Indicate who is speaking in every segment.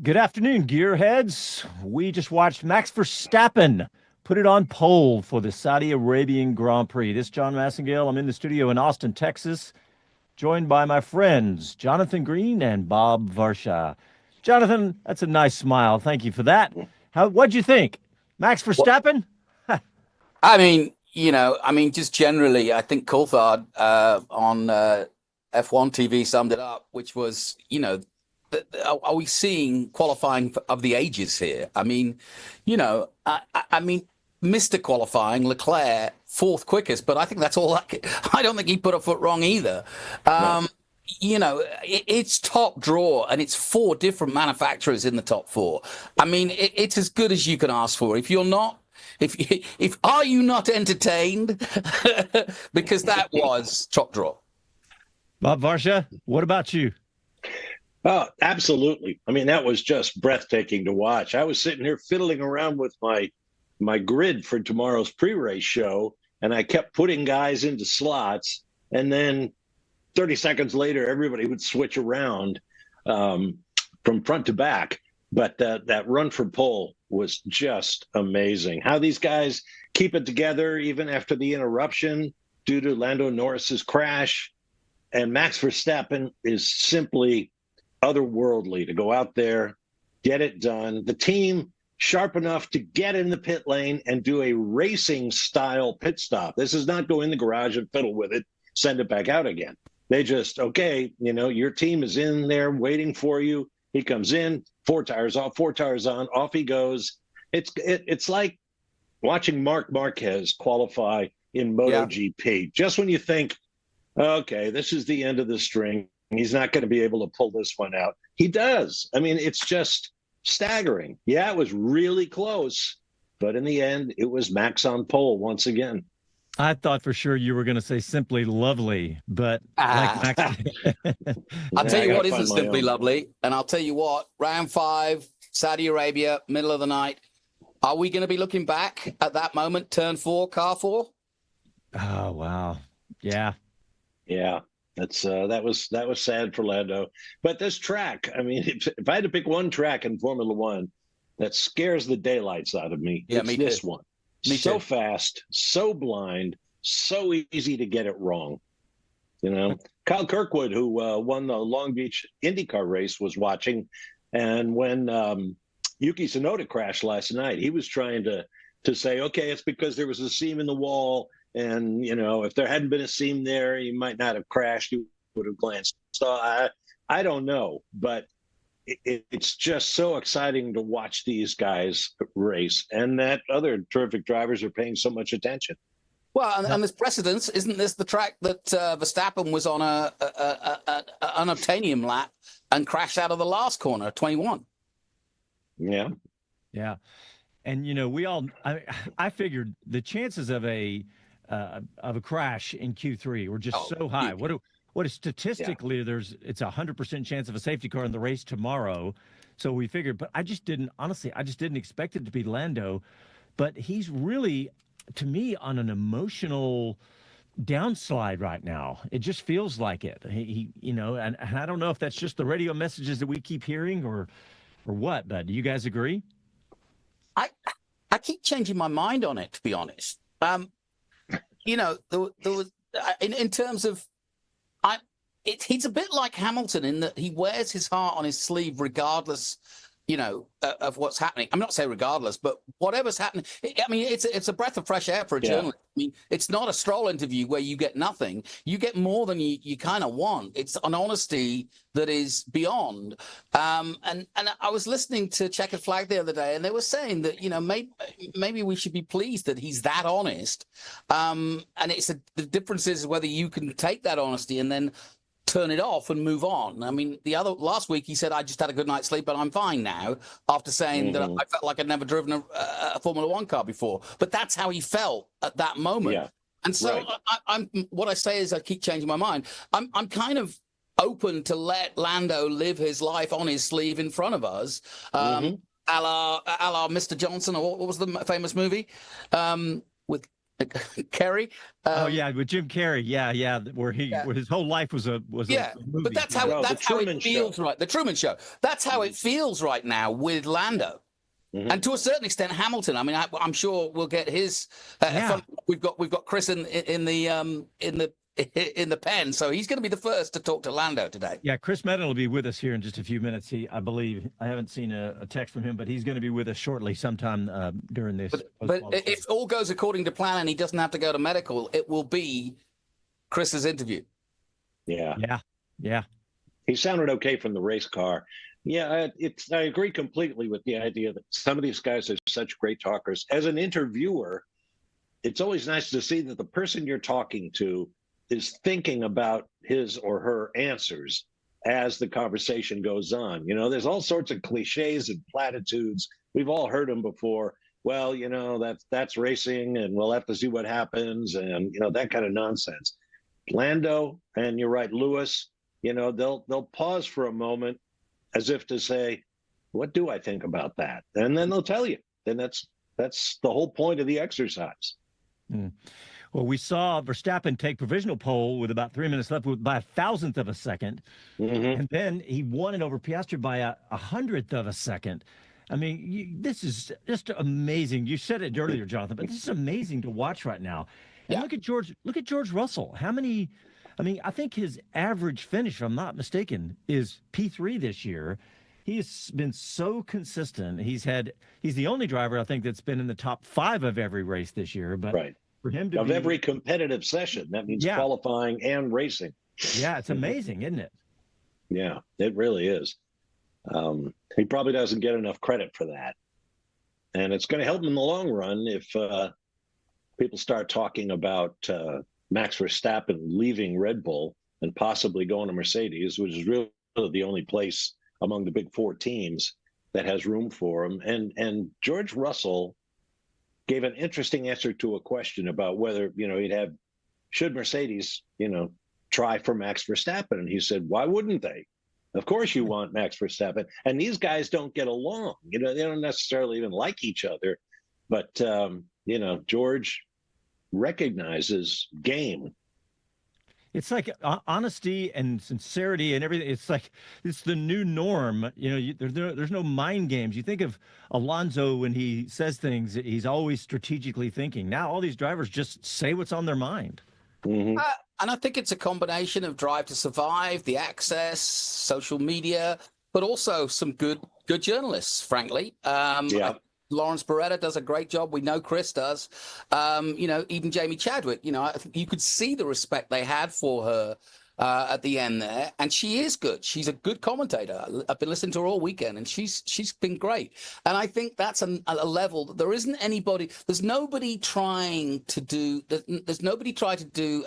Speaker 1: Good afternoon, gearheads. We just watched Max Verstappen put it on pole for the Saudi Arabian Grand Prix. This is Jon Massengale. I'm in the studio in Austin, Texas, joined by my friends Jonathan Green and Bob Varsha. Jonathan, that's a nice smile. Thank you for that. What'd you think? Max
Speaker 2: Well,
Speaker 1: Verstappen?
Speaker 2: just generally, I think Coulthard on F1 TV summed it up, which was, are we seeing qualifying of the ages here? Mr. Qualifying, Leclerc, fourth quickest, but I think that's all. I don't think he put a foot wrong either.
Speaker 1: No.
Speaker 2: It's top draw, and it's four different manufacturers in the top four. It's as good as you can ask for. If you're not, if are you not entertained? Because that was top draw.
Speaker 1: Bob Varsha, what about you?
Speaker 3: Oh, absolutely. I mean, that was just breathtaking to watch. I was sitting here fiddling around with my grid for tomorrow's pre-race show, and I kept putting guys into slots, and then 30 seconds later, everybody would switch around from front to back. But that run for pole was just amazing. How these guys keep it together even after the interruption due to Lando Norris's crash. And Max Verstappen is simply otherworldly to go out there, get it done. The team sharp enough to get in the pit lane and do a racing style pit stop. This is not go in the garage and fiddle with it, send it back out again. They just, okay, your team is in there waiting for you. He comes in, 4 tires off, 4 tires on, off he goes. It's like watching Marc Marquez qualify in MotoGP. Yeah. Just when you think, okay, this is the end of the string, he's not going to be able to pull this one out. He does. I mean, it's just staggering. Yeah, it was really close, but in the end, it was Max on pole once again.
Speaker 1: I thought for sure you were going to say simply lovely, but like Max...
Speaker 2: I'll tell you what isn't simply lovely, and I'll tell you what, round 5, Saudi Arabia, middle of the night. Are we going to be looking back at that moment, turn 4, car 4?
Speaker 1: Oh, wow. Yeah.
Speaker 3: Yeah. That was sad for Lando. But this track, I mean, if I had to pick one track in Formula One that scares the daylights out of me, it's this one. So fast, so blind, so easy to get it wrong. Kyle Kirkwood, who won the Long Beach IndyCar race, was watching, and when Yuki Tsunoda crashed last night, he was trying to say, okay, it's because there was a seam in the wall, and if there hadn't been a seam there, he might not have crashed. He would have glanced. So I don't know, but it's just so exciting to watch these guys race, and that other terrific drivers are paying so much attention.
Speaker 2: Well, and there's precedence. Isn't this the track that Verstappen was on an unobtainium lap and crashed out of the last corner, 21?
Speaker 3: Yeah.
Speaker 1: Yeah. And, I figured the chances of a crash in Q3 were just so high. What is statistically it's 100% chance of a safety car in the race tomorrow. So we figured, but I just didn't expect it to be Lando, but he's really, to me, on an emotional downslide right now. It just feels like it. He and I don't know if that's just the radio messages that we keep hearing or what, but do you guys agree?
Speaker 2: I keep changing my mind on it, to be honest. There was in terms of, he's a bit like Hamilton in that he wears his heart on his sleeve regardless, of what's happening. I'm not saying regardless, but whatever's happening. It's a breath of fresh air for a journalist. It's not a Stroll interview where you get nothing. You get more than you kind of want. It's an honesty that is beyond. And I was listening to Checkered Flag the other day, and they were saying that, maybe we should be pleased that he's that honest. And the difference is whether you can take that honesty and then turn it off and move on. Last week he said, I just had a good night's sleep and I'm fine now, after saying that I felt like I'd never driven a Formula One car before. But that's how he felt at that moment. Yeah. And so what I say is I keep changing my mind. I'm kind of open to let Lando live his life on his sleeve in front of us, a la Mr. Johnson, or what was the famous movie with Kerry.
Speaker 1: Oh yeah, with Jim Carrey. Yeah, where his whole life was a movie.
Speaker 2: But that's how it feels, right? The Truman Show. That's how it feels right now with Lando. Mm-hmm. And to a certain extent, Hamilton. I mean, I'm sure we'll get his. We've got Chris in the pen, so he's going to be the first to talk to Lando today.
Speaker 1: Yeah, Chris Medland will be with us here in just a few minutes. I believe I haven't seen a text from him, but he's going to be with us shortly, sometime during this.
Speaker 2: But if all goes according to plan and he doesn't have to go to medical, it will be Chris's interview.
Speaker 3: Yeah.
Speaker 1: Yeah.
Speaker 3: He sounded okay from the race car. Yeah, I agree completely with the idea that some of these guys are such great talkers. As an interviewer, it's always nice to see that the person you're talking to is thinking about his or her answers as the conversation goes on. You know, there's all sorts of cliches and platitudes. We've all heard them before. Well, you know, that's racing and we'll have to see what happens and, you know, that kind of nonsense. Lando, and you're right, Lewis, you know, they'll pause for a moment as if to say, what do I think about that? And then they'll tell you. And that's the whole point of the exercise.
Speaker 1: Mm. Well, we saw Verstappen take provisional pole with about 3 minutes left by a thousandth of a second. Mm-hmm. And then he won it over Piastri by a hundredth of a second. I mean, this is just amazing. You said it earlier, Jonathan, but this is amazing to watch right now. And look at George Russell. I think his average finish, if I'm not mistaken, is P3 this year. He has been so consistent. He's the only driver, I think, that's been in the top 5 of every race this year. But
Speaker 3: right.
Speaker 1: For him to
Speaker 3: every competitive session, that means qualifying and racing.
Speaker 1: Yeah, it's amazing, isn't it?
Speaker 3: Yeah, it really is. He probably doesn't get enough credit for that. And it's going to help him in the long run if people start talking about Max Verstappen leaving Red Bull and possibly going to Mercedes, which is really the only place among the big 4 teams that has room for him. And George Russell gave an interesting answer to a question about whether, you know, should Mercedes, you know, try for Max Verstappen? And he said, why wouldn't they? Of course you want Max Verstappen. And these guys don't get along. You know, they don't necessarily even like each other. But, you know, George recognizes game.
Speaker 1: It's like honesty and sincerity and everything. It's like it's the new norm. You know, there's no mind games. You think of Alonso when he says things, he's always strategically thinking. Now all these drivers just say what's on their mind.
Speaker 2: Mm-hmm. And I think it's a combination of drive to survive, the access, social media, but also some good journalists, frankly. Lawrence Beretta does a great job. We know Chris does. You know, even Jamie Chadwick, you know, I think you could see the respect they had for her at the end there. And she is good. She's a good commentator. I've been listening to her all weekend and she's been great. And I think that's a level that there isn't anybody, there's nobody trying to do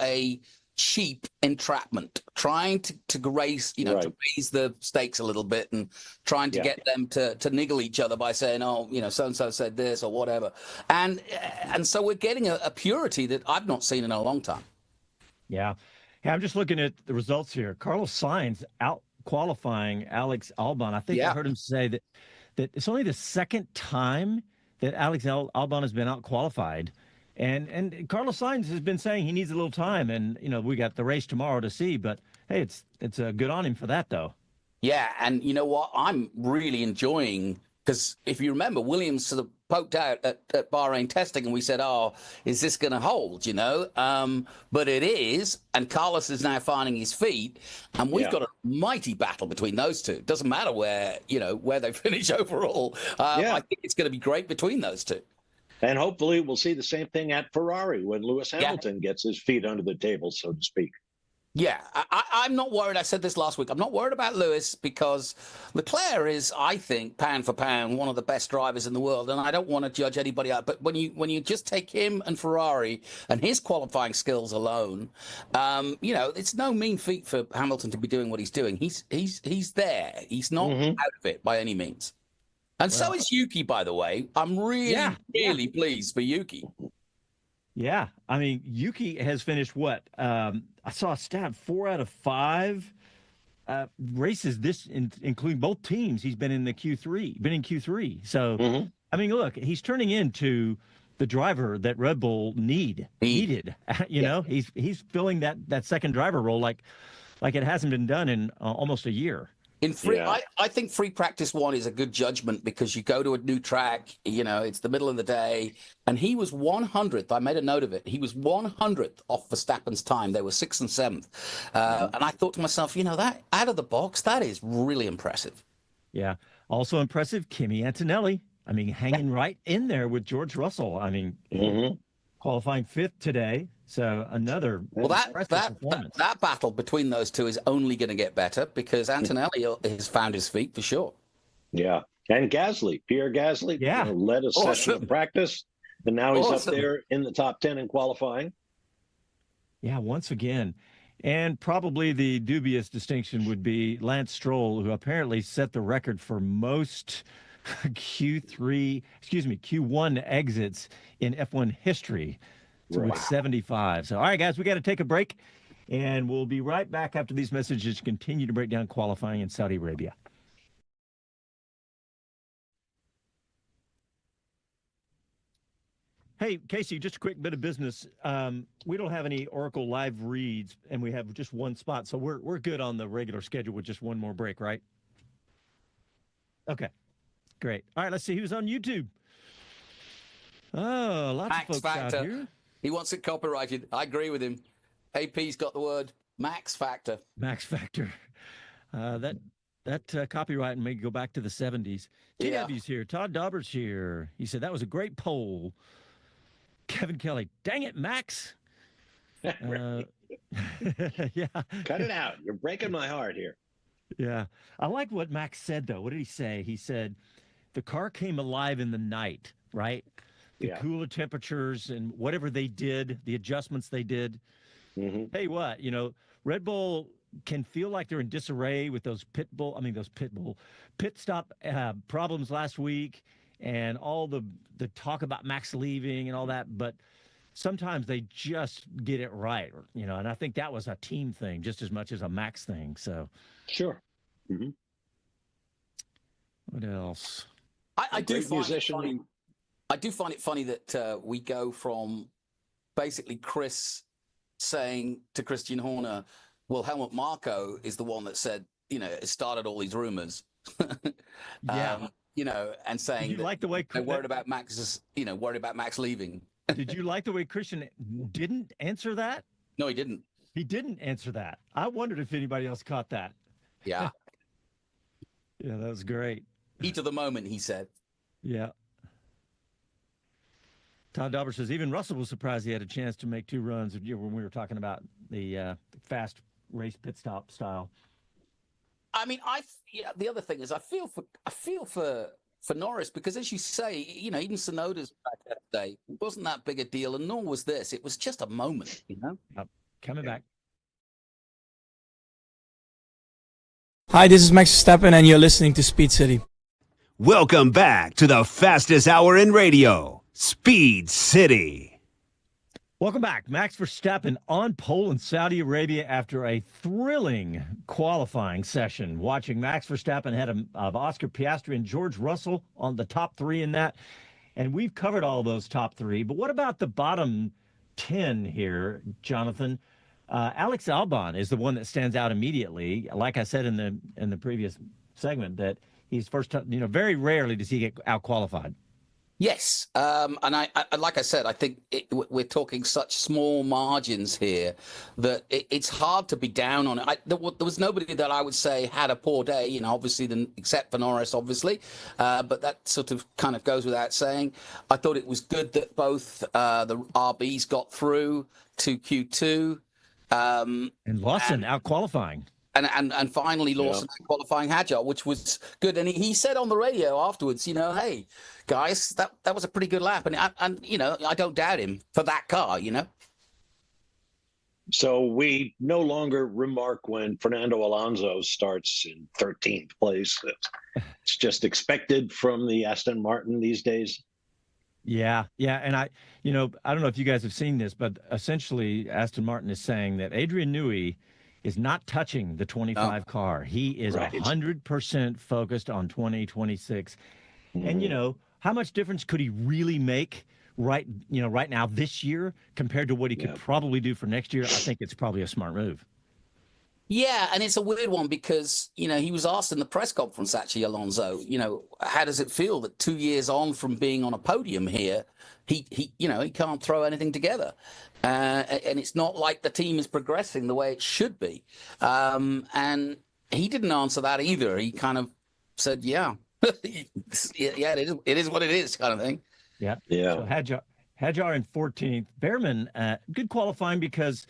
Speaker 2: a cheap entrapment, trying to raise, you know, to raise the stakes a little bit and trying to get them to niggle each other by saying, oh, you know, so-and-so said this or whatever. And so we're getting a purity that I've not seen in a long time.
Speaker 1: Yeah. Hey, I'm just looking at the results here. Carlos Sainz out qualifying Alex Albon. I think I heard him say that it's only the second time that Alex Albon has been out qualified. And Carlos Sainz has been saying he needs a little time, and you know we got the race tomorrow to see. But hey, it's good on him for that, though.
Speaker 2: Yeah, and you know what? I'm really enjoying because if you remember, Williams sort of poked out at Bahrain testing, and we said, "Oh, is this going to hold?" You know, but it is, and Carlos is now finding his feet, and we've got a mighty battle between those two. It doesn't matter where they finish overall. I think it's going to be great between those two.
Speaker 3: And hopefully we'll see the same thing at Ferrari when Lewis Hamilton gets his feet under the table, so to speak.
Speaker 2: Yeah, I'm not worried. I said this last week. I'm not worried about Lewis because Leclerc is, I think, pound for pound, one of the best drivers in the world. And I don't want to judge anybody out. But when you just take him and Ferrari and his qualifying skills alone, you know, it's no mean feat for Hamilton to be doing what he's doing. He's there. He's not out of it by any means. And so is Yuki, by the way. I'm really pleased for Yuki.
Speaker 1: Yeah. I mean, Yuki has finished what? I saw a stat, 4 out of 5 races, including both teams. He's been in Q3. So, I mean, look, he's turning into the driver that Red Bull needed. He's filling that second driver role like it hasn't been done in almost a year.
Speaker 2: In free, I think free practice 1 is a good judgment because you go to a new track, it's the middle of the day, and he was 100th. I made a note of it. He was 100th off Verstappen's time. They were 6th and 7th. And I thought to myself, that out of the box, that is really impressive.
Speaker 1: Yeah. Also impressive, Kimi Antonelli. I mean, hanging right in there with George Russell. I mean, qualifying 5th today. So another
Speaker 2: that battle between those two is only going to get better because Antonelli has found his feet for sure.
Speaker 3: Yeah, and Pierre Gasly, led a session of practice, and now he's up there in the top 10 in qualifying.
Speaker 1: Yeah, once again. And probably the dubious distinction would be Lance Stroll, who apparently set the record for most Q1 exits in F1 history. With 75. So, all right, guys, we got to take a break, and we'll be right back after these messages to continue to break down qualifying in Saudi Arabia. Hey, Casey, just a quick bit of business. We don't have any Oracle live reads, and we have just one spot, so we're good on the regular schedule with just one more break, right? Okay, great. All right, let's see who's on YouTube. Oh, lots of folks out here.
Speaker 2: He wants it copyrighted. I agree with him. AP's got the word Max Factor.
Speaker 1: Max Factor. That copyright may go back to the 70s. TW's here. Todd Dauber's here. He said, that was a great poll. Kevin Kelly. Dang it, Max. Yeah.
Speaker 3: Cut it out. You're breaking my heart here.
Speaker 1: Yeah. I like what Max said, though. What did he say? He said, the car came alive in the night, right? The cooler temperatures and whatever they did, the adjustments they did. Hey, what, Red Bull can feel like they're in disarray with those pit stop problems last week and all the talk about Max leaving and all that. But sometimes they just get it right, and I think that was a team thing just as much as a Max thing. So
Speaker 3: sure.
Speaker 1: What else?
Speaker 2: I do find it funny that we go from basically Chris saying to Christian Horner, well, Helmut Marko is the one that said, it started all these rumors. And saying
Speaker 1: Did you like the way
Speaker 2: they're worried about Max leaving.
Speaker 1: Did you like the way Christian didn't answer that?
Speaker 2: No, he didn't.
Speaker 1: He didn't answer that. I wondered if anybody else caught that.
Speaker 2: Yeah.
Speaker 1: Yeah, that was great.
Speaker 2: Heat of the moment, he said.
Speaker 1: Yeah. Todd Dauber says, even Russell was surprised he had a chance to make 2 runs when we were talking about the fast race pit stop style.
Speaker 2: I mean, the other thing is I feel for Norris because, as you say, even Tsunoda's back that day wasn't that big a deal, and nor was this. It was just a moment,
Speaker 1: Coming back.
Speaker 4: Hi, this is Max Verstappen, and you're listening to Speed City.
Speaker 5: Welcome back to the fastest hour in radio, Speed City.
Speaker 1: Welcome back. Max Verstappen on pole in Saudi Arabia after a thrilling qualifying session. Watching Max Verstappen ahead of Oscar Piastri and George Russell on the top 3 in that. And we've covered all those top 3. But what about the bottom 10 here, Jonathan? Alex Albon is the one that stands out immediately. Like I said in the previous segment, that he's first, very rarely does he get out qualified.
Speaker 2: Yes, and I like I said, I think we're talking such small margins here that it's hard to be down on it. There was nobody that I would say had a poor day, obviously, except for Norris, obviously, but that sort of kind of goes without saying. I thought it was good that both the RBs got through to Q2.
Speaker 1: And Lawson out qualifying.
Speaker 2: And finally Lawson qualifying Hadjar, which was good. And he said on the radio afterwards, hey, guys, that was a pretty good lap. And I don't doubt him for that car,
Speaker 3: So we no longer remark when Fernando Alonso starts in 13th place. It's just expected from the Aston Martin these days.
Speaker 1: Yeah. And I don't know if you guys have seen this, but essentially Aston Martin is saying that Adrian Newey is not touching the 25 car. He is 100% focused on 2026. And, how much difference could he really make right now this year compared to what he could probably do for next year, I think it's probably a smart move.
Speaker 2: Yeah, and it's a weird one because, he was asked in the press conference, actually, Alonso, how does it feel that 2 years on from being on a podium here, he can't throw anything together. And it's not like the team is progressing the way it should be. And he didn't answer that either. He kind of said, yeah, it is what it is kind of thing.
Speaker 1: Yeah. So Hadjar in 14th. Behrman, good qualifying because,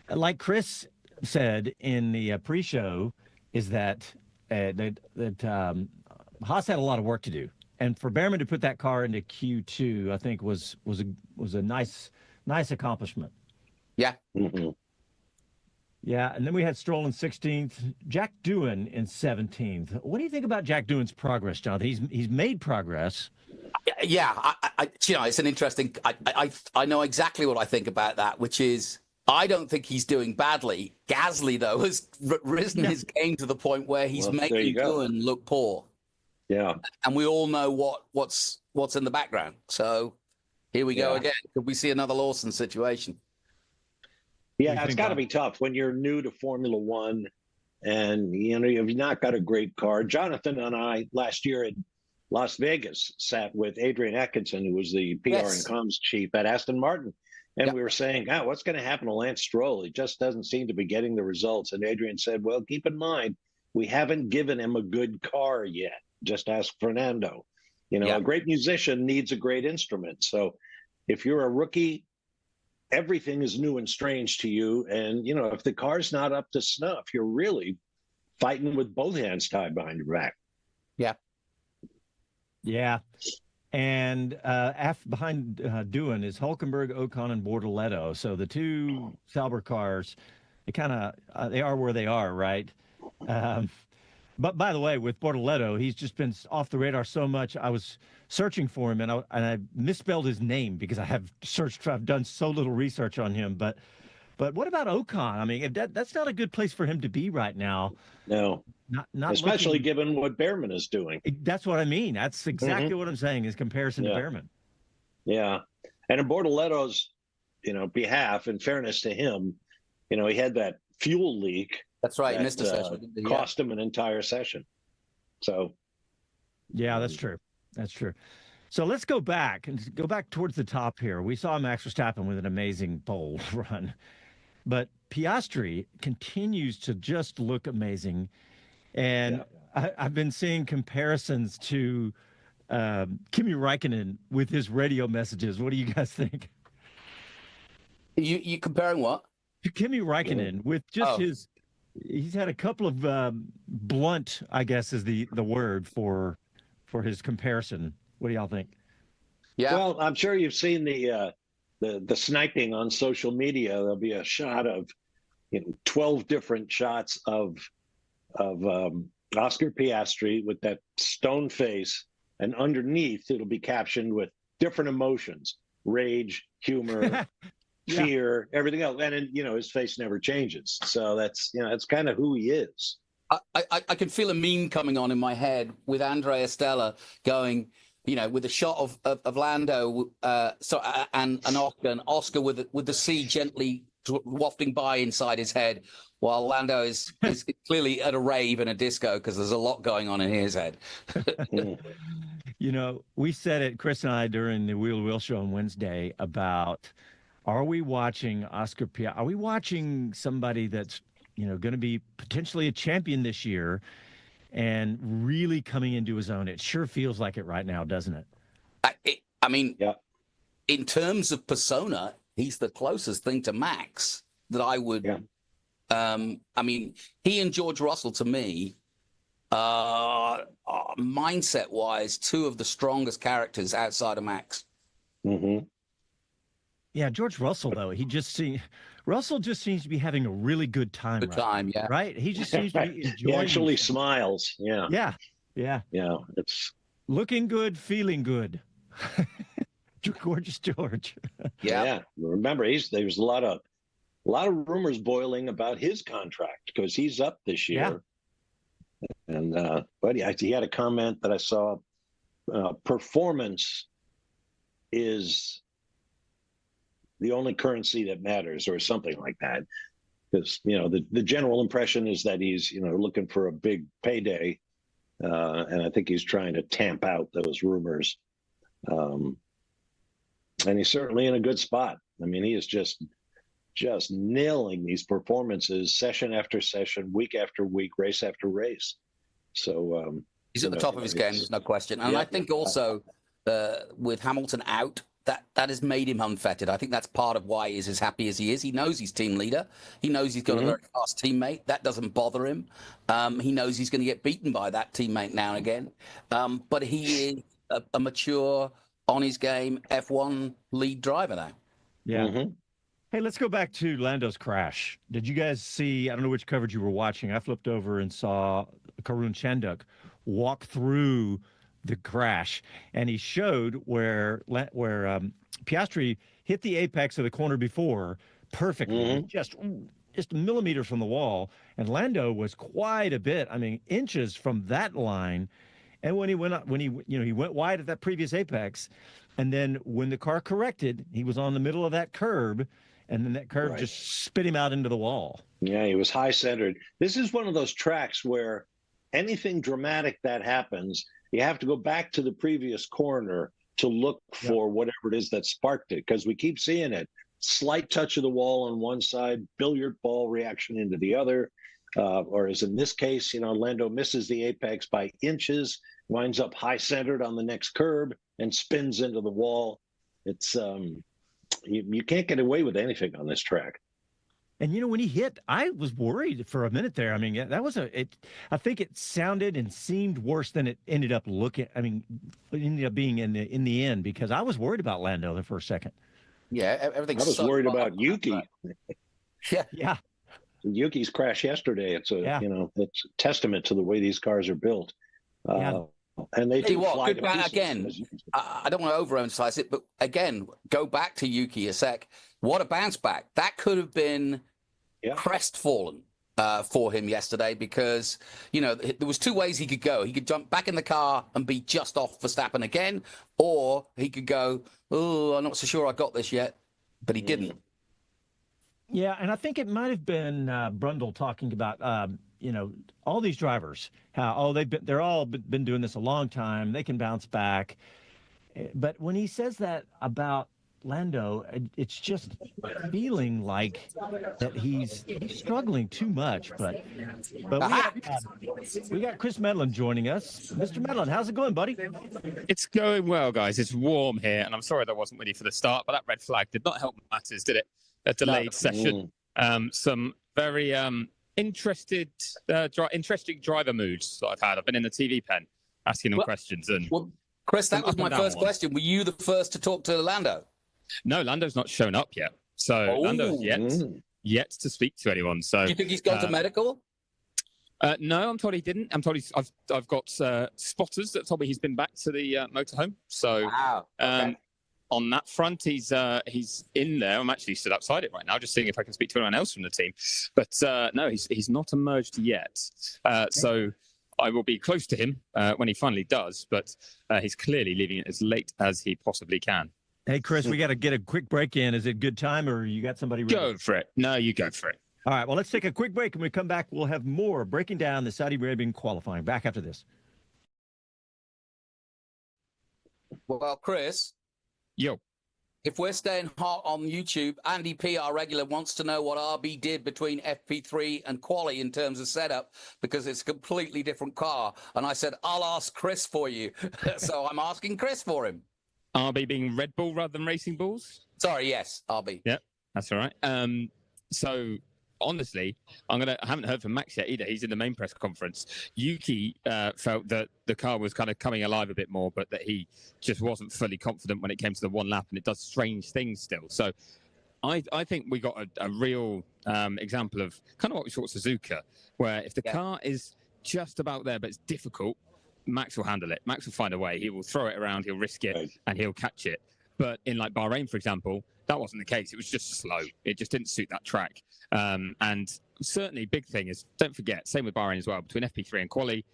Speaker 1: like Chris said in the pre-show, is that Haas had a lot of work to do, and for Behrman to put that car into Q2, I think was a nice accomplishment.
Speaker 2: Yeah.
Speaker 3: Mm-hmm.
Speaker 1: Yeah, and then we had Stroll in 16th, Jack Doohan in 17th. What do you think about Jack Doohan's progress, Jonathan? He's made progress.
Speaker 2: Yeah, it's an interesting. I know exactly what I think about that, which is, I don't think he's doing badly. Gasly, though, has risen his game to the point where he's making Doohan look poor.
Speaker 3: Yeah.
Speaker 2: And we all know what's in the background. So here we go again. Could we see another Lawson situation?
Speaker 3: Yeah, it's got to be tough when you're new to Formula One and, you've not got a great car. Jonathan and I, last year in Las Vegas, sat with Adrian Atkinson, who was the PR and comms chief at Aston Martin. And we were saying, what's going to happen to Lance Stroll? He just doesn't seem to be getting the results. And Adrian said, well, keep in mind, we haven't given him a good car yet. Just ask Fernando. A great musician needs a great instrument. So if you're a rookie, everything is new and strange to you. And, if the car's not up to snuff, you're really fighting with both hands tied behind your back.
Speaker 2: Yeah.
Speaker 1: Yeah. And behind Doohan is Hülkenberg, Ocon, and Bortoleto. So the two Sauber cars, they are where they are, right? But by the way, with Bortoleto, he's just been off the radar so much. I was searching for him, and I misspelled his name because I've done so little research on him. But what about Ocon? I mean, that's not a good place for him to be right now.
Speaker 3: No.
Speaker 1: Not
Speaker 3: especially given what Behrman is doing.
Speaker 1: That's what I mean. That's exactly what I'm saying, is comparison to Behrman.
Speaker 3: Yeah. And in Bortoleto's, behalf, in fairness to him, he had that fuel leak.
Speaker 2: That's right. Missed a session.
Speaker 3: Cost him an entire session. So.
Speaker 1: Yeah, that's true. That's true. So let's go back towards the top here. We saw Max Verstappen with an amazing pole run, but Piastri continues to just look amazing. And I've been seeing comparisons to Kimi Räikkönen with his radio messages. What do you guys think?
Speaker 2: You comparing what?
Speaker 1: To Kimi Räikkönen with just he's had a couple of blunt, I guess is the word for his comparison. What do y'all think?
Speaker 3: Yeah. Well, I'm sure you've seen the sniping on social media. There'll be a shot of 12 different shots of Oscar Piastri with that stone face, and underneath it'll be captioned with different emotions: rage, humor, fear, everything else. And his face never changes. So that's kind of who he is.
Speaker 2: I can feel a meme coming on in my head with Andrea Stella going, with a shot of Lando and Oscar with the sea gently wafting by inside his head, while Lando is clearly at a rave and a disco because there's a lot going on in his head.
Speaker 1: We said it, Chris and I, during the Wheel to Wheel show on Wednesday about, are we watching Oscar Piastri? Are we watching somebody that's, going to be potentially a champion this year and really coming into his own? It sure feels like it right now, doesn't it?
Speaker 2: In terms of persona, he's the closest thing to Max that I would. Yeah. He and George Russell, to me, mindset-wise, two of the strongest characters outside of Max.
Speaker 3: Mm-hmm.
Speaker 1: Yeah, George Russell, though, Russell just seems to be having a really good time. Right? He just seems to be enjoying.
Speaker 3: He actually smiles. Yeah.
Speaker 1: Yeah.
Speaker 3: Yeah. It's
Speaker 1: looking good, feeling good. Gorgeous George.
Speaker 3: Yeah. Remember, there's a lot of rumors boiling about his contract because he's up this year. Yeah. And but he had a comment that I saw: performance is the only currency that matters, or something like that. Because, the general impression is that he's, looking for a big payday. And I think he's trying to tamp out those rumors. And he's certainly in a good spot. I mean, he is just nailing these performances, session after session, week after week, race after race. So
Speaker 2: he's at the top of his game, there's no question. And I think also with Hamilton out, that has made him unfettered. I think that's part of why he's as happy as he is. He knows he's team leader. He knows he's got a very fast teammate. That doesn't bother him. He knows he's going to get beaten by that teammate now and again. But he is a mature, on his game, F1 lead driver now.
Speaker 1: Yeah. Hey, let's go back to Lando's crash. Did you guys see, I don't know which coverage you were watching. I flipped over and saw Karun Chanduk walk through the crash, and he showed where Piastri hit the apex of the corner before perfectly, just a millimeter from the wall, and Lando was quite a bit, inches from that line. And when he went up, he went wide at that previous apex, and then when the car corrected, he was on the middle of that curb, and then that curve just spit him out into the wall.
Speaker 3: Yeah, he was high centered. This is one of those tracks where anything dramatic that happens, you have to go back to the previous corner to look for whatever it is that sparked it, because we keep seeing it. Slight touch of the wall on one side, billiard ball reaction into the other, or as in this case, Lando misses the apex by inches, winds up high centered on the next curb, and spins into the wall. It's you can't get away with anything on this track.
Speaker 1: And when he hit, I was worried for a minute there. That was I think it sounded and seemed worse than it ended up looking. It ended up being in the end, because I was worried about Lando there for a second.
Speaker 2: Yeah, everything.
Speaker 3: I was worried about Yuki.
Speaker 1: Yeah.
Speaker 3: Yuki's crash yesterday. It's it's a testament to the way these cars are built. And they do fly
Speaker 2: good back again. I don't want to overemphasize it, but again, go back to Yuki a sec. What a bounce back. That could have been crestfallen for him yesterday, because, there was two ways he could go. He could jump back in the car and be just off Verstappen again, or he could go, I'm not so sure I got this yet, but he didn't.
Speaker 1: Yeah, and I think it might have been Brundle talking about, all these drivers, how, they're all been doing this a long time. They can bounce back. But when he says that about Lando, it's just feeling like that he's struggling too much. But we got Chris Medland joining us. Mr. Medland, how's it going, buddy?
Speaker 6: It's going well, guys. It's warm here, and I'm sorry that I wasn't ready for the start, but that red flag did not help matters, did it? A delayed session. Some very interesting driver moods that I've had. I've been in the TV pen asking them questions. And
Speaker 2: Chris, that was my first question. Were you the first to talk to Lando?
Speaker 6: No, Lando's not shown up yet. So Lando's yet to speak to anyone. So
Speaker 2: do you think he's gone to medical?
Speaker 6: No, I'm told he didn't. I'm told I've got spotters that told me he's been back to the motorhome. So on that front, he's in there. I'm actually stood outside it right now, just seeing if I can speak to anyone else from the team. But no, he's not emerged yet. So I will be close to him when he finally does. But he's clearly leaving it as late as he possibly can.
Speaker 1: Hey, Chris, we got to get a quick break in. Is it good time, or you got somebody ready?
Speaker 6: Go for it. No, you go for it.
Speaker 1: All right, well, let's take a quick break. When we come back, we'll have more breaking down the Saudi Arabian qualifying. Back after this.
Speaker 2: Well, Chris.
Speaker 6: Yo.
Speaker 2: If we're staying hot on YouTube, Andy P, our regular, wants to know what RB did between FP3 and Quali in terms of setup, because it's a completely different car. And I said, I'll ask Chris for you. So I'm asking Chris for him.
Speaker 6: RB being Red Bull rather than Racing Bulls?
Speaker 2: Sorry, yes, RB.
Speaker 6: Yeah, that's all right. So honestly, I haven't heard from Max yet either. He's in the main press conference. Yuki felt that the car was kind of coming alive a bit more, but that he just wasn't fully confident when it came to the one lap, and it does strange things still. So I think we got a real example of kind of what we saw at Suzuka, where if the car is just about there, but it's difficult, Max will handle it. Max will find a way. He will throw it around, he'll risk it, and he'll catch it. But in like Bahrain, for example, that wasn't the case. It was just slow. It just didn't suit that track. And certainly big thing is, don't forget, same with Bahrain as well, between FP3 and Quali,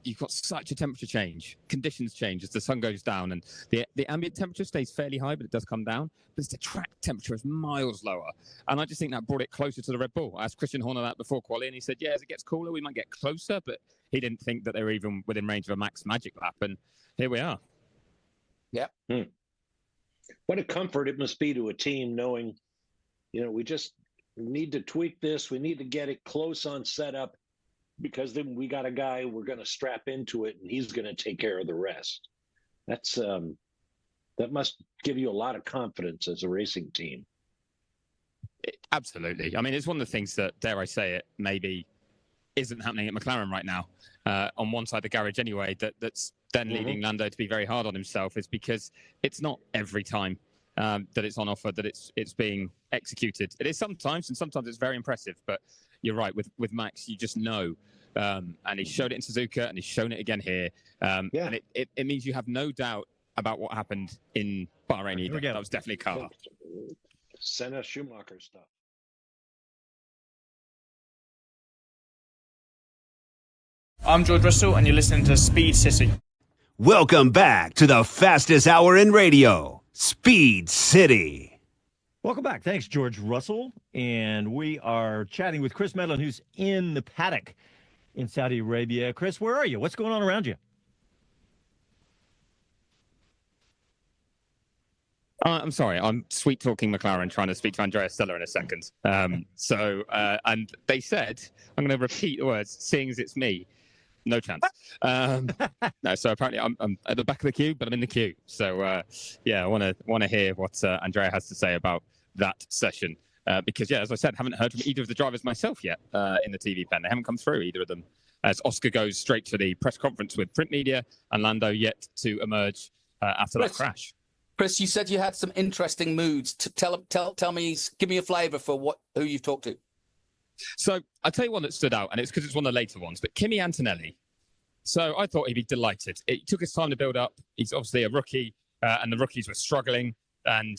Speaker 6: you've got such a temperature change. Conditions change as the sun goes down, and the ambient temperature stays fairly high, but it does come down. But the track temperature is miles lower. And I just think that brought it closer to the Red Bull. I asked Christian Horner that before quali, and he said, yeah, as it gets cooler, we might get closer, but he didn't think that they were even within range of a max magic lap. And here we are.
Speaker 2: Yeah.
Speaker 3: What a comfort it must be to a team knowing, we just need to tweak this. We need to get it close on setup, because then we got a guy we're going to strap into it, and he's going to take care of the rest. That's that must give you a lot of confidence as a racing team.
Speaker 6: Absolutely. I mean, it's one of the things that, dare I say it, maybe isn't happening at McLaren right now. On one side of the garage anyway, that's then leading Lando to be very hard on himself, is because it's not every time that it's on offer that it's being executed. It is sometimes, and sometimes it's very impressive. But you're right, with Max, you just know. And he showed it in Suzuka, and he's shown it again here. And it means you have no doubt about what happened in Bahrain either. That was definitely a car.
Speaker 3: Senna Schumacher stuff.
Speaker 4: I'm George Russell, and you're listening to Speed City.
Speaker 5: Welcome back to the fastest hour in radio, Speed City.
Speaker 1: Welcome back. Thanks, George Russell. And we are chatting with Chris Medland, who's in the paddock in Saudi Arabia. Chris, where are you? What's going on around you?
Speaker 6: I'm sorry. I'm sweet-talking McLaren, trying to speak to Andrea Stella in a second. And they said, I'm going to repeat the words, seeing as it's me. No chance. No, so apparently I'm at the back of the queue, but I'm in the queue. So, I want to hear what Andrea has to say about that session. Because, as I said, haven't heard from either of the drivers myself yet in the TV pen. They haven't come through, either of them. As Oscar goes straight to the press conference with print media, and Lando yet to emerge after that crash.
Speaker 2: Chris, you said you had some interesting moods. Tell me, give me a flavour for who you've talked to.
Speaker 6: So I'll tell you one that stood out, and it's because it's one of the later ones, but Kimi Antonelli. So I thought he'd be delighted. It took his time to build up. He's obviously a rookie, and the rookies were struggling. And,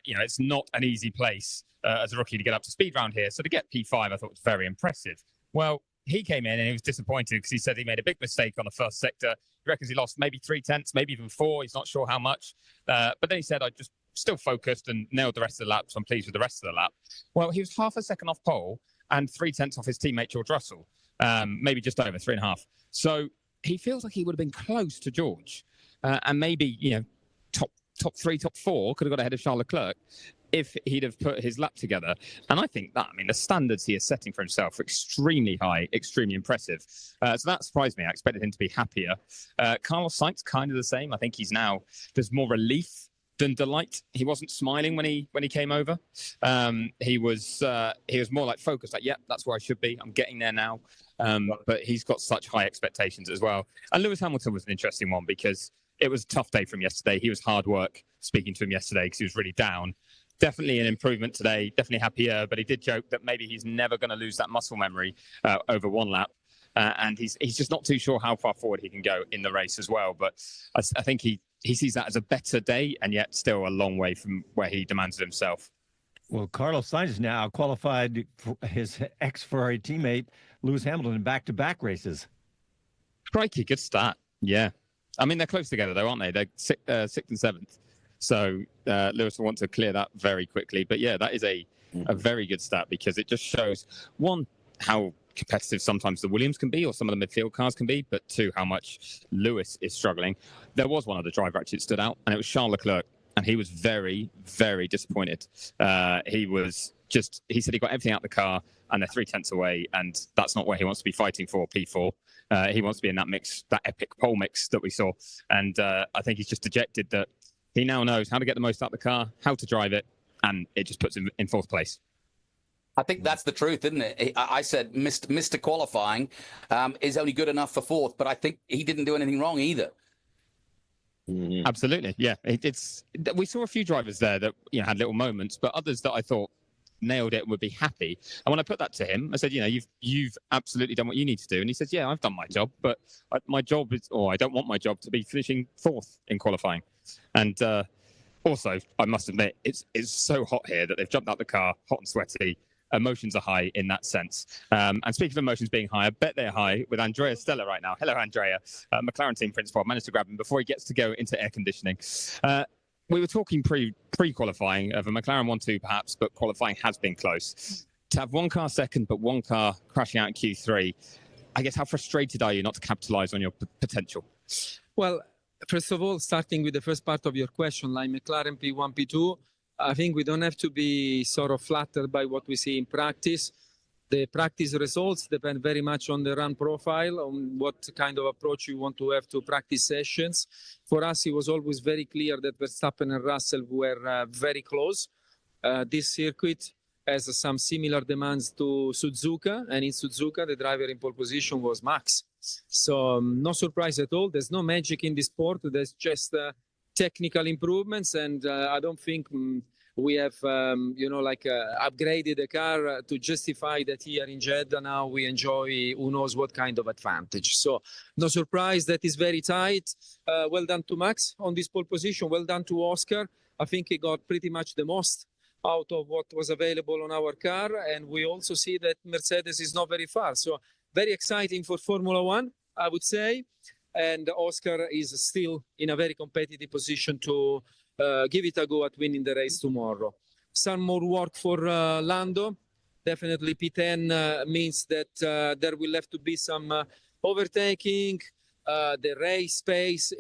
Speaker 6: it's not an easy place as a rookie to get up to speed round here. So to get P5, I thought was very impressive. Well, he came in and he was disappointed because he said he made a big mistake on the first sector. He reckons he lost maybe 0.3, maybe even 4. He's not sure how much. But then he said, I just still focused and nailed the rest of the lap. So I'm pleased with the rest of the lap. Well, he was half a second off pole and 0.3 off his teammate, George Russell. Maybe just over 3.5. So he feels like he would have been close to George. And maybe, top 3, top 4 could have got ahead of Charles Leclerc if he'd have put his lap together. And I think the standards he is setting for himself are extremely high, extremely impressive. So that surprised me. I expected him to be happier. Carlos Sainz, kind of the same. I think there's more relief than delight. He wasn't smiling when he came over. He was more like focused, like, yep, that's where I should be. I'm getting there now. But he's got such high expectations as well. And Lewis Hamilton was an interesting one because it was a tough day from yesterday. He was hard work speaking to him yesterday because he was really down. Definitely an improvement today, definitely happier, but he did joke that maybe he's never going to lose that muscle memory over one lap. And he's just not too sure how far forward he can go in the race as well. But I think he sees that as a better day and yet still a long way from where he demands it himself.
Speaker 1: Well, Carlos Sainz now qualified for his ex-Ferrari teammate, Lewis Hamilton, in back-to-back races.
Speaker 6: Crikey, good start. Yeah. I mean, they're close together, though, aren't they? They're 6th and 7th. So Lewis will want to clear that very quickly. But, yeah, that is a very good stat because it just shows, one, how competitive sometimes the Williams can be or some of the midfield cars can be, but two, how much Lewis is struggling. There was one other driver actually that stood out, and it was Charles Leclerc, and he was very, very disappointed. He said he got everything out of the car and they're 0.3 away, and that's not where he wants to be fighting for P4. He wants to be in that mix, that epic pole mix that we saw. And I think he's just dejected that he now knows how to get the most out of the car, how to drive it, and it just puts him in 4th place.
Speaker 2: I think that's the truth, isn't it? I said Mr. Qualifying is only good enough for 4th, but I think he didn't do anything wrong either.
Speaker 6: Mm-hmm. Absolutely, yeah. We saw a few drivers there that had little moments, but others that I thought nailed it and would be happy. And when I put that to him, I said, you've absolutely done what you need to do. And he says, yeah, I've done my job, but my job is, or I don't want my job to be finishing 4th in qualifying. And also, I must admit, it's so hot here that they've jumped out the car, hot and sweaty. emotions are high in that sense. And speaking of emotions being high, I bet they're high with Andrea Stella right now. Hello, Andrea. McLaren team principal. I managed to grab him before he gets to go into air conditioning. We were talking pre-qualifying of a McLaren 1-2 perhaps, but qualifying has been close. To have one car second, but one car crashing out in Q3, I guess how frustrated are you not to capitalise on your potential?
Speaker 7: Well, first of all, starting with the first part of your question, like McLaren P1, P2, I think we don't have to be sort of flattered by what we see in practice. The practice results depend very much on the run profile, on what kind of approach you want to have to practice sessions. For us, it was always very clear that Verstappen and Russell were very close. This circuit has some similar demands to Suzuka, and in Suzuka, the driver in pole position was Max. So no surprise at all. There's no magic in this sport. There's just technical improvements, and I don't think we have, upgraded the car to justify that here in Jeddah now we enjoy who knows what kind of advantage. So no surprise that is very tight. Well done to Max on this pole position. Well done to Oscar. I think he got pretty much the most out of what was available on our car. And we also see that Mercedes is not very far. So very exciting for Formula One, I would say. And Oscar is still in a very competitive position to give it a go at winning the race tomorrow. Some more work for Lando. Definitely P10 means that there will have to be some overtaking. The race pace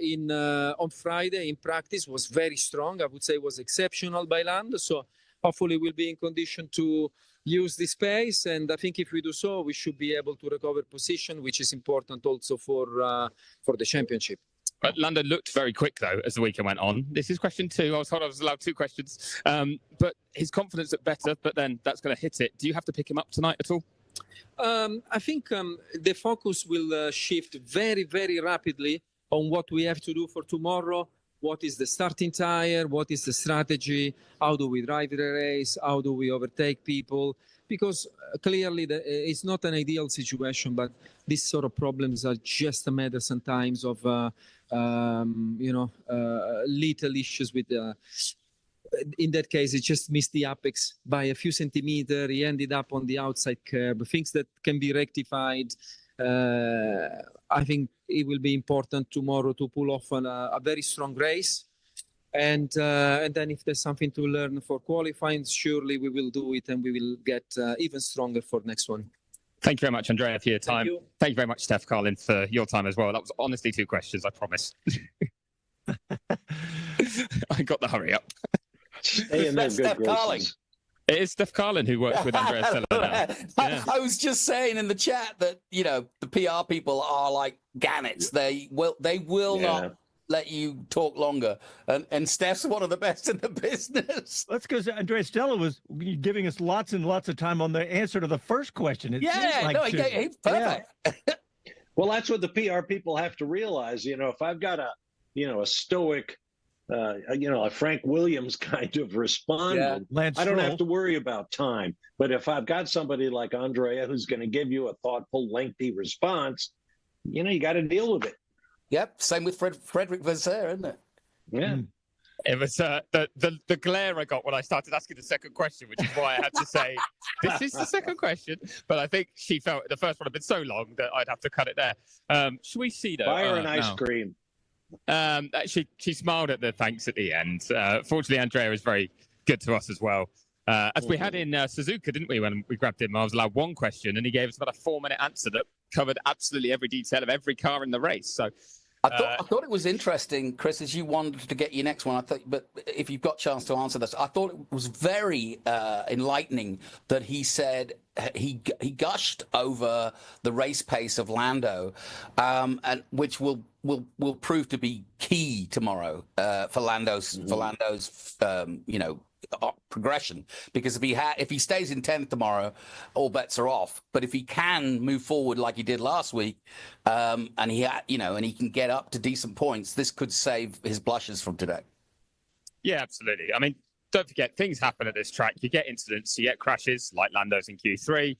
Speaker 7: on Friday in practice was very strong. I would say was exceptional by Lando. So hopefully we'll be in condition to use this pace. And I think if we do so, we should be able to recover position, which is important also for the championship.
Speaker 6: But Lando looked very quick, though, as the weekend went on. This is question 2. I was told I was allowed 2 questions. But his confidence looked better, but then that's going to hit it. Do you have to pick him up tonight at all?
Speaker 7: I think the focus will shift very, very rapidly on what we have to do for tomorrow. What is the starting tire? What is the strategy? How do we drive the race? How do we overtake people? Because clearly it's not an ideal situation, but these sort of problems are just a matter sometimes of, little issues with in that case, it just missed the apex by a few centimeters. He ended up on the outside curb, things that can be rectified. I think it will be important tomorrow to pull off a very strong race. And then if there's something to learn for qualifying, surely we will do it and we will get even stronger for next one.
Speaker 6: Thank you very much, Andrea, for your time. Thank you very much, Steph Carlin, for your time as well. That was honestly 2 questions, I promise. I got the hurry up.
Speaker 2: That's Steph Carlin.
Speaker 6: It is Steph Carlin who works with Andrea Stella now. Yeah. I
Speaker 2: was just saying in the chat that, the PR people are like gannets. They will not let you talk longer. And Steph's one of the best in the business.
Speaker 1: That's because Andrea Stella was giving us lots and lots of time on the answer to the first question.
Speaker 2: He's perfect.
Speaker 3: Yeah. Well, that's what the PR people have to realize. If I've got a stoic, a Frank Williams kind of respondent, I don't have to worry about time. But if I've got somebody like Andrea who's going to give you a thoughtful, lengthy response, you got to deal with it.
Speaker 2: Yep. Same with Frederick Vasseur, isn't it?
Speaker 3: Yeah.
Speaker 6: It was the glare I got when I started asking the second question, which is why I had to say, this is the second question. But I think she felt the first one had been so long that I'd have to cut it there. Should we see, though?
Speaker 3: Fire and ice cream.
Speaker 6: She smiled at the thanks at the end. Fortunately, Andrea is very good to us as well. As we had in Suzuka, didn't we, when we grabbed him? I was allowed 1 question, and he gave us about a 4-minute answer that covered absolutely every detail of every car in the race. So
Speaker 2: I thought it was interesting, Chris, as you wanted to get your next one. But if you've got a chance to answer this, I thought it was very enlightening that he said he gushed over the race pace of Lando, and which will prove to be key tomorrow for Lando's progression, because if he stays in 10th tomorrow, all bets are off. But if he can move forward like he did last week, and he can get up to decent points, this could save his blushes from today.
Speaker 6: Yeah, absolutely. I mean, don't forget, things happen at this track. You get incidents, you get crashes like Lando's in Q3.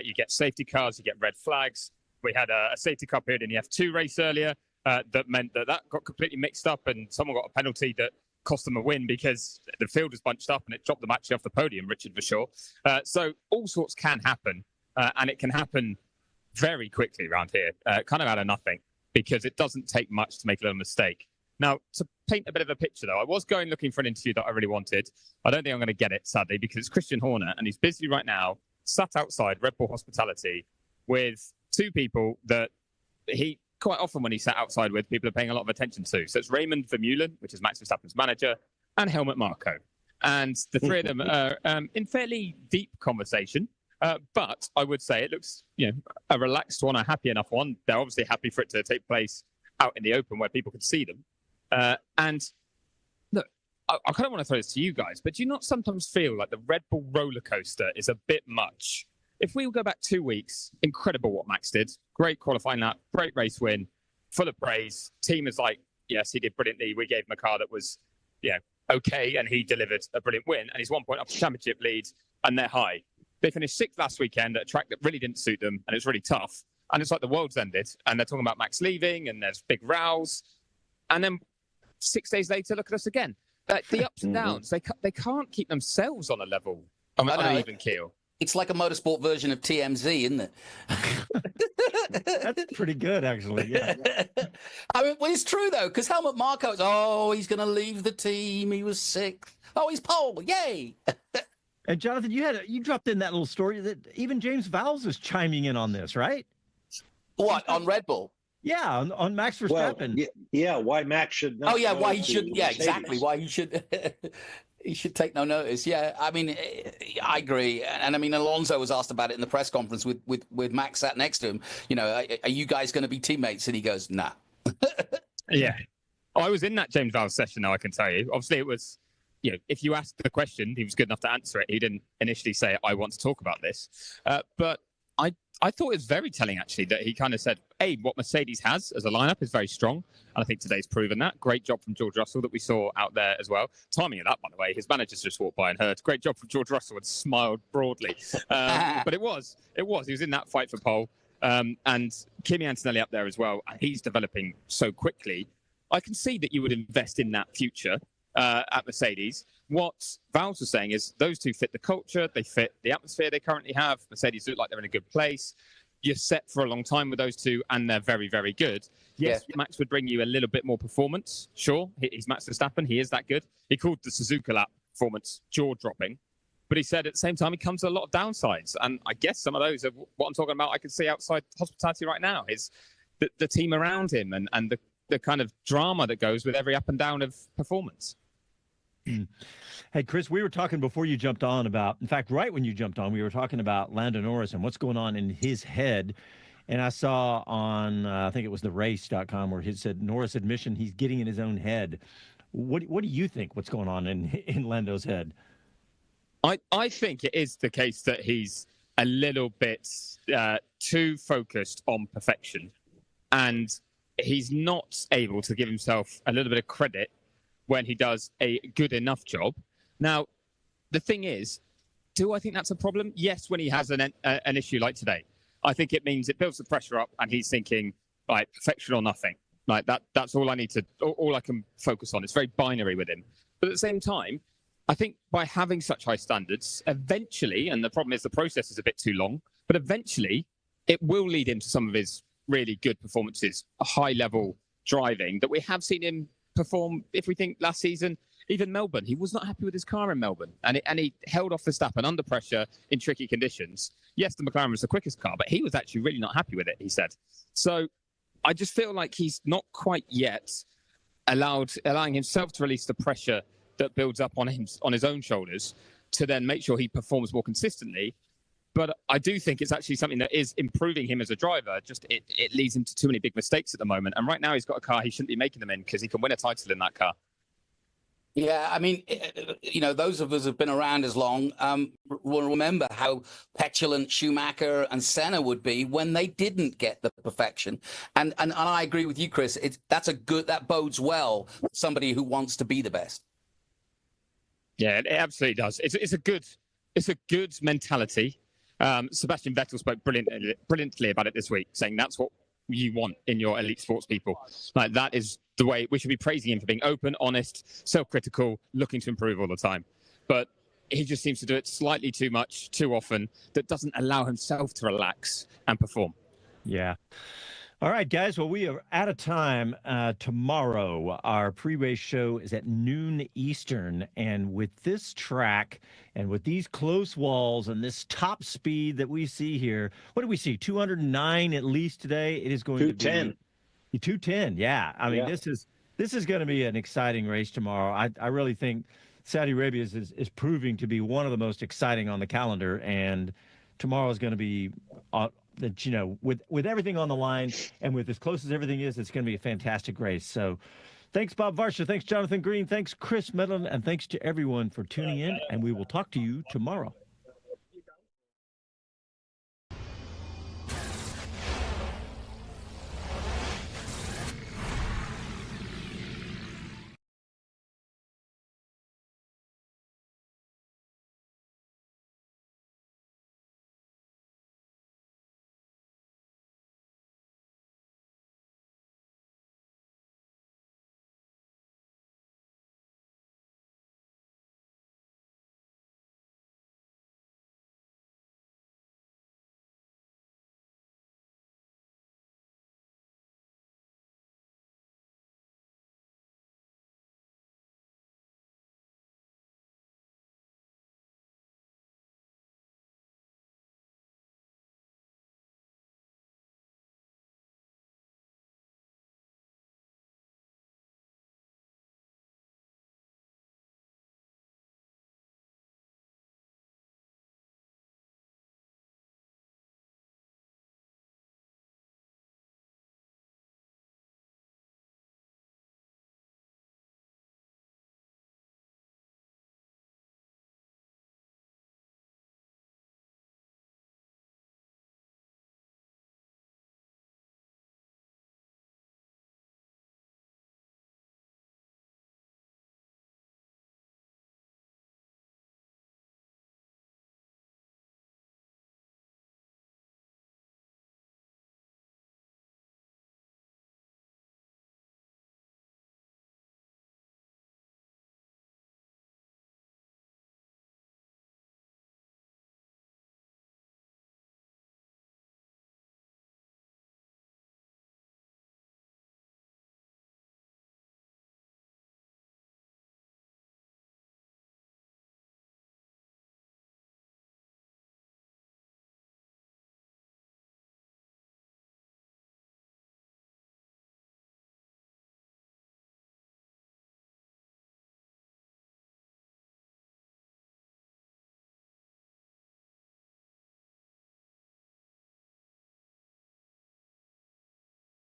Speaker 6: You get safety cars, you get red flags. We had a safety car period in the F2 race earlier that meant that got completely mixed up, and someone got a penalty that cost them a win because the field was bunched up and it dropped them actually off the podium, Richard Vershaw. So all sorts can happen, and it can happen very quickly around here, kind of out of nothing, because it doesn't take much to make a little mistake. Now, to paint a bit of a picture, though, I was going looking for an interview that I really wanted. I don't think I'm going to get it, sadly, because it's Christian Horner, and he's busy right now, sat outside Red Bull Hospitality with two people that he, quite often when he sat outside with, people are paying a lot of attention to. So it's Raymond Vermeulen, which is Max Verstappen's manager, and Helmut Marko. And the three of them are in fairly deep conversation. But I would say it looks, a relaxed one, a happy enough one. They're obviously happy for it to take place out in the open where people can see them. And look, I kind of want to throw this to you guys, but do you not sometimes feel like the Red Bull roller coaster is a bit much? If we go back 2 weeks, incredible what Max did. Great qualifying lap, great race win, full of praise. Team is like, yes, he did brilliantly. We gave him a car that was, okay, and he delivered a brilliant win. And he's 1 point off the championship lead, and they're high. They finished sixth last weekend at a track that really didn't suit them, and it's really tough. And it's like the world's ended, and they're talking about Max leaving, and there's big rows. And then 6 days later, look at us again. The ups and downs, they can't keep themselves on a level, on an even keel.
Speaker 2: It's like a motorsport version of TMZ, isn't it?
Speaker 1: That's pretty good, actually. Yeah.
Speaker 2: I mean, well, it's true, though, because Helmut Marko is, he's going to leave the team. He was sixth. Oh, he's pole. Yay.
Speaker 1: And Jonathan, you dropped in that little story that even James Vowles is chiming in on this, right?
Speaker 2: What, on Red Bull?
Speaker 1: Yeah, on Max Verstappen.
Speaker 3: Well, why Max should not.
Speaker 2: Oh, yeah, why he should. Yeah,
Speaker 3: Mercedes.
Speaker 2: exactly. Why he should. He should take no notice. Yeah, I mean, I agree. And I mean, Alonso was asked about it in the press conference with Max sat next to him. Are you guys going to be teammates? And he goes, nah.
Speaker 6: Yeah. I was in that James Vowles session, now I can tell you. Obviously, it was, if you asked the question, he was good enough to answer it. He didn't initially say, I want to talk about this. But I thought it was very telling, actually, that he kind of said, hey, what Mercedes has as a lineup is very strong. And I think today's proven that. Great job from George Russell that we saw out there as well. Timing of that, by the way, his managers just walked by and heard. Great job from George Russell and smiled broadly. But it was. He was in that fight for pole. And Kimi Antonelli up there as well. And he's developing so quickly. I can see that you would invest in that future at Mercedes. What Vowles was saying is those two fit the culture, they fit the atmosphere they currently have. Mercedes look like they're in a good place. You're set for a long time with those two, and they're very, very good. Yes, yeah. Max would bring you a little bit more performance. Sure, he's Max Verstappen. He is that good. He called the Suzuka lap performance jaw-dropping. But he said at the same time, it comes with a lot of downsides. And I guess some of those are what I'm talking about. I can see outside hospitality right now is the team around him and the kind of drama that goes with every up and down of performance.
Speaker 1: Hey, Chris, we were talking before you jumped on about, in fact, right when you jumped on, we were talking about Lando Norris and what's going on in his head. And I saw on, I think it was therace.com where he said Norris admission he's getting in his own head. What do you think what's going on in Lando's head?
Speaker 6: I think it is the case that he's a little bit too focused on perfection. And he's not able to give himself a little bit of credit when he does a good enough job. Now, the thing is, do I think that's a problem? Yes, when he has an issue like today. I think it means it builds the pressure up and he's thinking, right, perfection or nothing. Like that's all I can focus on. It's very binary with him. But at the same time, I think by having such high standards, eventually, and the problem is the process is a bit too long, but eventually it will lead him to some of his really good performances, a high level driving that we have seen him perform. If we think last season, even Melbourne, he was not happy with his car in Melbourne, and he held off Verstappen under pressure in tricky conditions. Yes, the McLaren was the quickest car, but he was actually really not happy with it, he said. So I just feel like he's not quite yet allowing himself to release the pressure that builds up on his own shoulders to then make sure he performs more consistently. But I do think it's actually something that is improving him as a driver. Just it leads him to too many big mistakes at the moment. And right now he's got a car he shouldn't be making them in because he can win a title in that car.
Speaker 2: Yeah, I mean, those of us who've been around as long will remember how petulant Schumacher and Senna would be when they didn't get the perfection. And I agree with you, Chris. That bodes well for somebody who wants to be the best.
Speaker 6: Yeah, it absolutely does. It's a good mentality. Sebastian Vettel spoke brilliantly about it this week, saying that's what you want in your elite sports people. Like that is the way we should be praising him for being open, honest, self-critical, looking to improve all the time. But he just seems to do it slightly too much, too often, that doesn't allow himself to relax and perform.
Speaker 1: Yeah. All right, guys. Well, we are out of time. Tomorrow, our pre-race show is at noon Eastern. And with this track and with these close walls and this top speed that we see here, what do we see? 209 at least today. It is going to be 210. Yeah. I mean, this is going to be an exciting race tomorrow. I really think Saudi Arabia is proving to be one of the most exciting on the calendar. And tomorrow is going to be that, you know, with everything on the line and with as close as everything is, it's going to be a fantastic race. So thanks, Bob Varsha. Thanks, Jonathan Green. Thanks, Chris Medland. And thanks to everyone for tuning in. And we will talk to you tomorrow.